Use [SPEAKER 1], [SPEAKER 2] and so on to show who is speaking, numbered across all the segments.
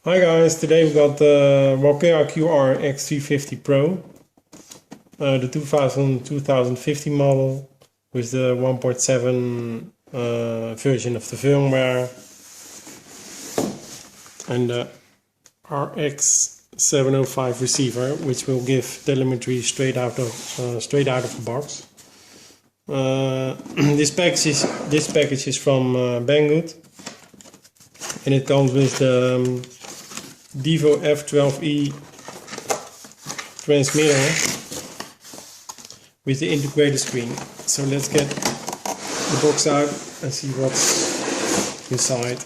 [SPEAKER 1] Hi guys, today we got the Walkera QR X350 PRO, the 2015 model with the 1.7 version of the firmware and the RX705 receiver, which will give telemetry straight out of the box. This package is from Banggood, and it comes with the Devo F12E transmitter with the integrated screen. So let's get the box out and see what's inside.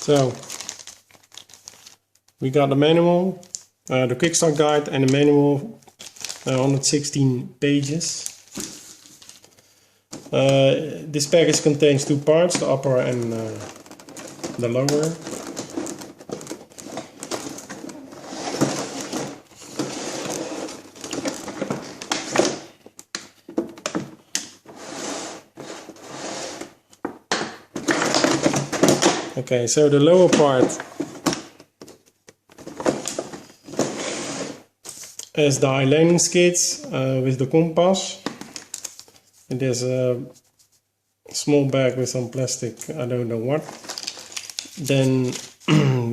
[SPEAKER 1] So we got the manual, the quick start guide and the manual, 116 pages. This package contains two parts, the upper and the lower. Okay, so the lower part is the landing skids with the compass, and there's a small bag with some plastic, I don't know what. Then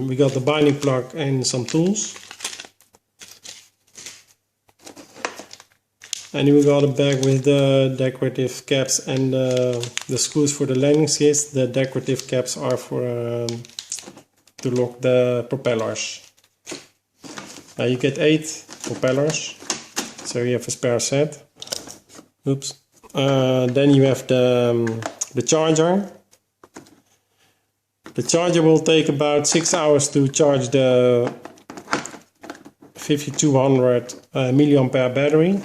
[SPEAKER 1] we got the binding plug and some tools, and we got a bag with the decorative caps and the screws for the landing skids. The decorative caps are for to lock the propellers. You get 8 propellers, so you have a spare set. Oops. Then you have the charger. The charger will take about 6 hours to charge the 5200 milliampere battery.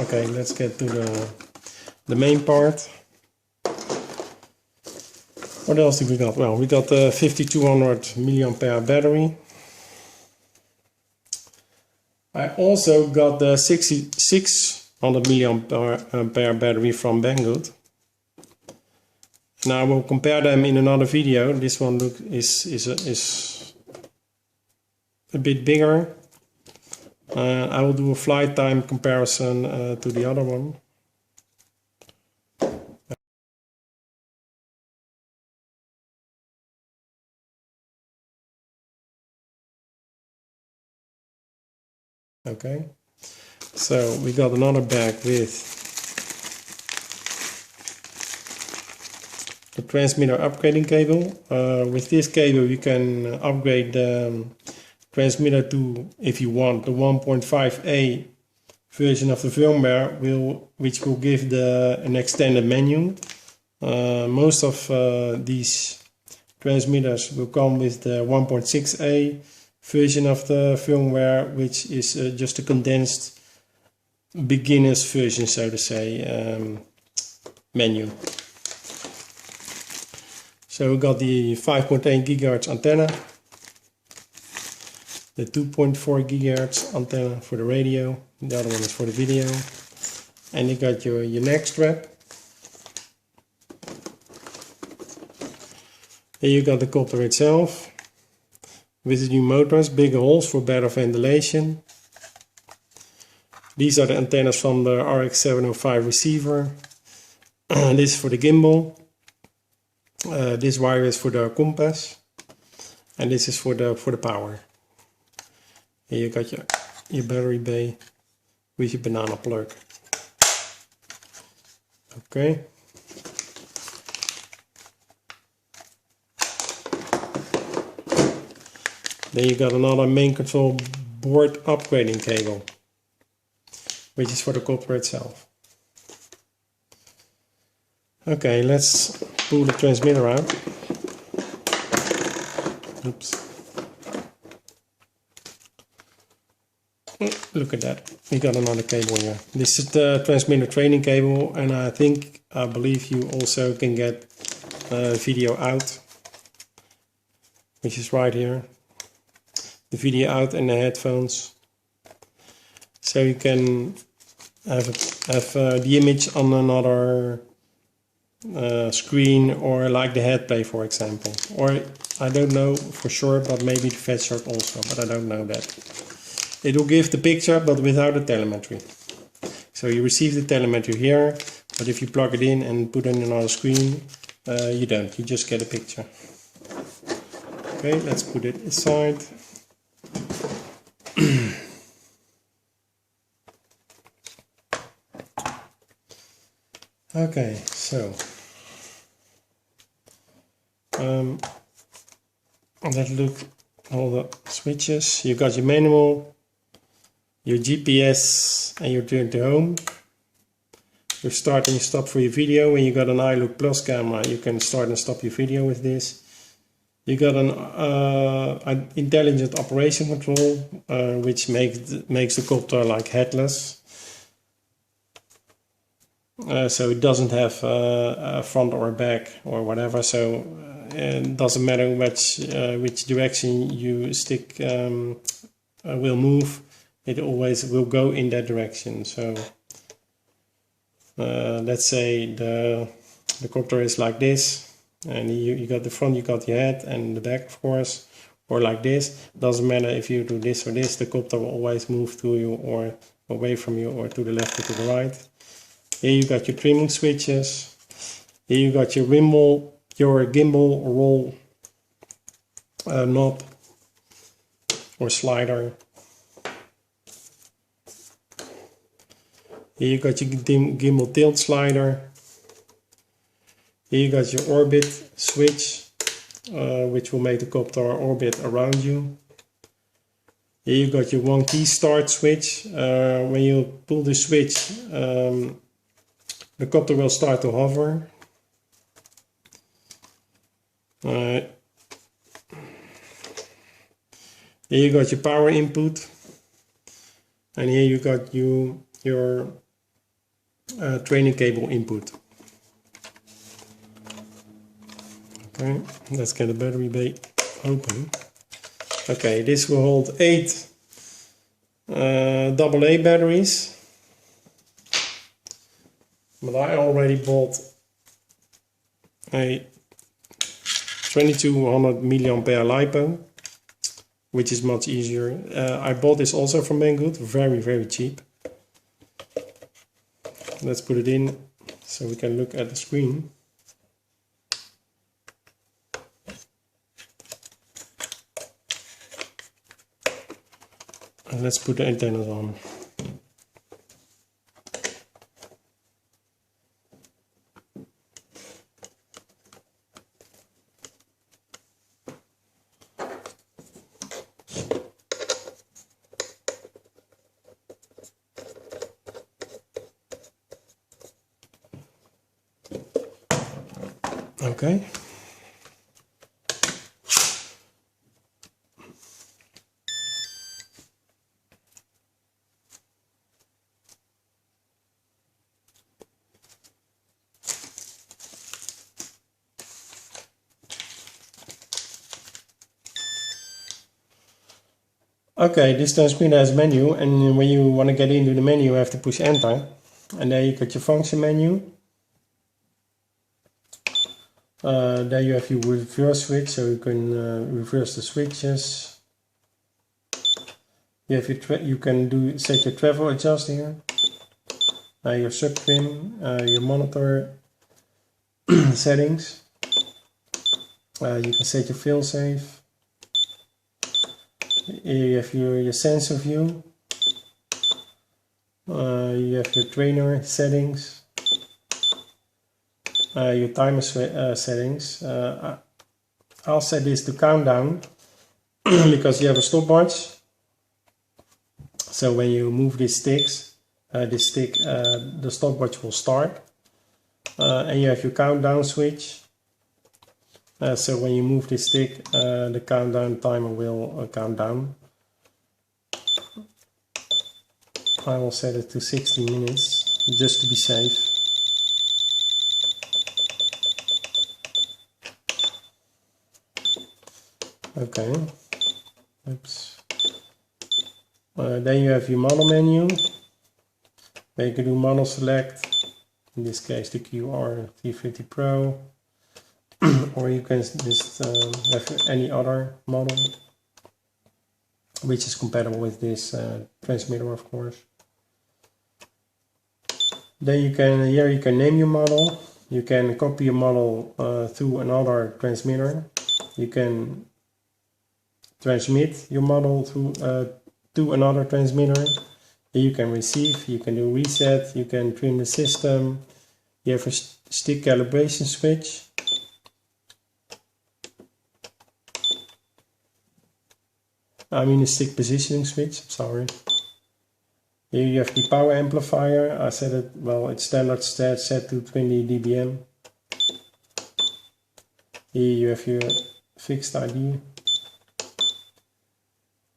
[SPEAKER 1] Okay, let's get to the main part. What else did we got? Well, we got the 5200 milliampere battery. I also got the 6600 milliampere battery from Banggood. Now I will compare them in another video. This one is a bit bigger. I will do a flight time comparison to the other one. Okay, so we got another bag with the transmitter upgrading cable. With this cable you can upgrade the transmitter to, if you want, the 1.5A version of the firmware, which will give an extended menu. Most of these transmitters will come with the 1.6A version of the firmware, which is just a condensed beginner's version, so to say, menu. So we got the 5.8 GHz antenna, the 2.4 GHz antenna for the radio, the other one is for the video, and you got your neck strap. Here you got the copter itself with the new motors, bigger holes for better ventilation. These are the antennas from the RX705 receiver. This is for the gimbal. This wire is for the compass, and this is for the power. Here you got your battery bay with your banana plug. Okay. Then you got another main control board upgrading cable, which is for the copter itself. Okay, let's pull the transmitter out. Oops. Look at that, we got another cable here. This is the transmitter training cable, and I believe you also can get video out, which is right here. the video out in the headphones. So you can have the image on another screen, or like the head play, for example. Or I don't know for sure, but maybe the fat shot also, but I don't know that. It will give the picture, but without the telemetry. So you receive the telemetry here, but if you plug it in and put it on another screen, you don't. You just get a picture. Okay, let's put it aside. Okay, so let's look all the switches. You got your manual, your GPS, and your turn to home. You start and you stop for your video. When you got an iLook Plus camera, you can start and stop your video with this. You got an intelligent operation control, which makes the copter like headless. So it doesn't have a front or a back or whatever. So it doesn't matter which direction you stick will move. It always will go in that direction. So let's say the copter is like this, and you got the front, you got your head, and the back, of course, or like this. Doesn't matter if you do this or this, the copter will always move to you or away from you, or to the left or to the right. Here you got your trimming switches. Here you got your gimbal roll knob or slider. Here you got your gimbal tilt slider. Here you got your orbit switch, which will make the copter orbit around you. Here you got your one key start switch. When you pull the switch, the copter will start to hover. Here you got your power input, and here you got your training cable input. Okay, let's get the battery bay open. Okay, this will hold 8 AA batteries. But I already bought a 2200 milliampere LiPo, which is much easier. I bought this also from Banggood, very cheap. Let's put it in so we can look at the screen. And let's put the antennas on. Okay. Okay, this transmitter has a menu, and when you want to get into the menu you have to push enter, and there you got your function menu. There you have your reverse switch, so you can reverse the switches. You have you can set your travel adjust here, your sub trim, your monitor settings. You can set your failsafe. You have your sensor view. You have your trainer settings. Your timer settings. I'll set this to countdown because you have a stopwatch. So when you move these sticks, the stopwatch will start. And you have your countdown switch. So when you move this stick, the countdown timer will count down. I will set it to 60 minutes just to be safe. Okay. Oops. Then you have your model menu. Then you can do model select, in this case the QR X350 PRO, or you can just have any other model which is compatible with this transmitter, of course. Then you can, here you can name your model. You can copy your model through another transmitter. You can transmit your model through to another transmitter. You can receive, you can do reset, you can trim the system. You have a stick calibration switch. I mean a stick positioning switch, sorry. Here you have the power amplifier. I set it, well, it's standard set to 20 dBm. Here you have your fixed ID.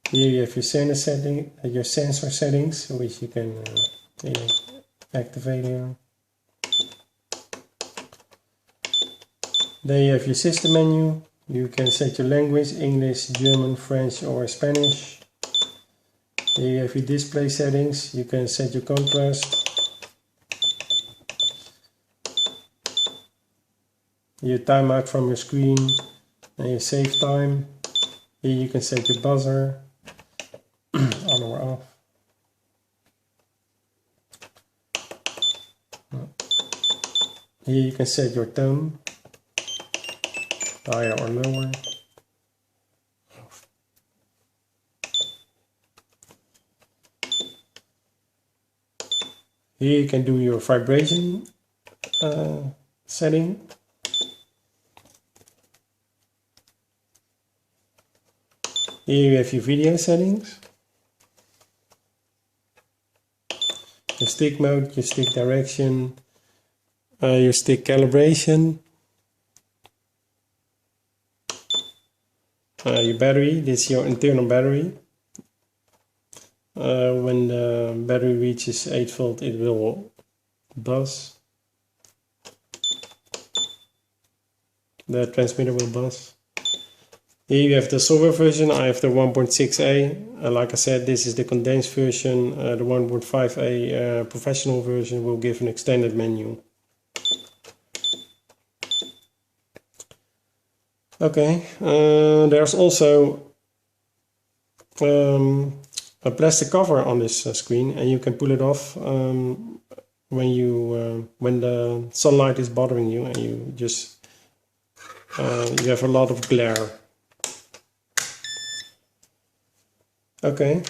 [SPEAKER 1] Here you have your sensor settings, which you can activate here. Then you have your system menu. You can set your language, English, German, French or Spanish. Here you have your display settings. You can set your contrast, your timeout from your screen, and your save time. Here you can set your buzzer on or off. Here you can set your tone, higher or lower. Here you can do your vibration setting. Here you have your video settings, your stick mode, your stick direction, your stick calibration, your battery. This is your internal battery. When the battery reaches 8 volt, it will buzz. The transmitter will buzz. Here you have the software version. I have the 1.6a. Like I said, this is the condensed version. The 1.5a professional version will give an extended menu. Okay, there's also a plastic cover on this screen, and you can pull it off when the sunlight is bothering you and you just you have a lot of glare. Okay,